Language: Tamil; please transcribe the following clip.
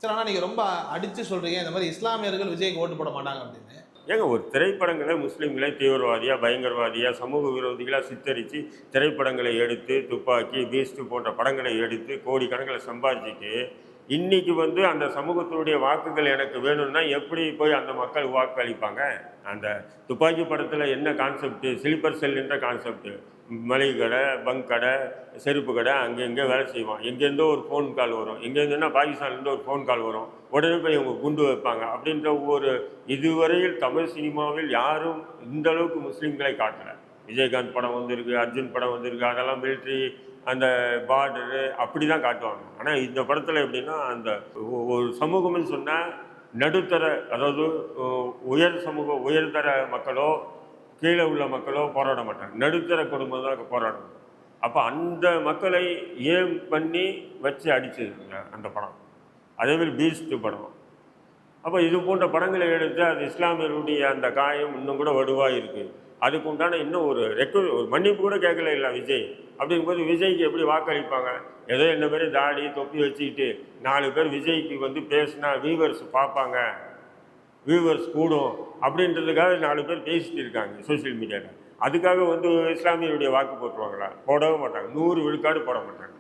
சார், ஆனால் நீங்கள் ரொம்ப அடித்து சொல்கிறீங்க இந்த மாதிரி இஸ்லாமியர்கள் விஜய்க்கு ஓட்டு போட மாட்டாங்க அப்படின்னு. ஏங்க ஒரு திரைப்படங்களை முஸ்லீம்களை தீவிரவாதியாக பயங்கரவாதியாக சமூக விரோதிகளாக சித்தரித்து திரைப்படங்களை எடுத்து துப்பாக்கி பீஸ்ட் போன்ற படங்களை எடுத்து கோடிக்கணக்கில் சம்பாதிச்சுட்டு இன்னைக்கு அந்த சமூகத்தினுடைய வாக்குகள் எனக்கு வேணும்னா எப்படி போய் அந்த மக்கள் வாக்கு அளிப்பாங்க? அந்த துப்பாக்கி படத்தில் என்ன கான்செப்ட்? Sleeper செல்லுன்ற concept. மளிகை கடை, பங்க் கடை, செருப்பு கடை, அங்கெங்கே வேலை செய்வான். எங்கேருந்தோ ஒரு ஃபோன் கால் வரும், எங்கேருந்துன்னா பாகிஸ்தான்லேருந்து ஒரு ஃபோன் கால் வரும், உடனே போய் அவங்க குண்டு வைப்பாங்க அப்படின்ற ஒரு இதுவரையில் தமிழ் சினிமாவில் யாரும் இந்த அளவுக்கு முஸ்லீம்களை காட்டலை. விஜயகாந்த் படம் வந்திருக்கு, அர்ஜுன் படம் வந்திருக்கு, அதெல்லாம் மிலிட்ரி அந்த பார்டரு அப்படி தான் காட்டுவாங்க. ஆனால் இந்த படத்தில் எப்படின்னா அந்த ஒரு சமூகம்னு சொன்னால் நடுத்தர, அதாவது உயர்தர மக்களோ கீழே உள்ள மக்களோ போராட மாட்டாங்க, நடுத்தர குடும்பம் தான் போராடணும். அப்போ அந்த மக்களை ஏம் பண்ணி வச்சு அடிச்சதுங்க அந்த படம். அதேமாதிரி பீஸ்ட் படம். அப்போ இது போன்ற படங்களை எடுத்து அது இஸ்லாமியருடைய அந்த காயம் இன்னும் கூட வலுவாக இருக்குது. அதுக்கு உண்டான இன்னும் ஒரு மன்னிப்பு கூட கேட்கல இல்லை விஜய். அப்படிங்கும்போது விஜய்க்கு எப்படி வாக்களிப்பாங்க? ஏதோ என்ன மாதிரி தாடி தொப்பி வச்சுக்கிட்டு 4 பேர் விஜய்க்கு பேசினா வியூவர்ஸ் பார்ப்பாங்க, வியூவர்ஸ் கூடும் அப்படின்றதுக்காக 4 பேர் பேசிட்டு இருக்காங்க சோசியல் மீடியாவில். அதுக்காக இஸ்லாமியருடைய வாக்கு போட்டுருவாங்களா? போடவே மாட்டாங்க. 100 விழுக்காடு போட மாட்டாங்க.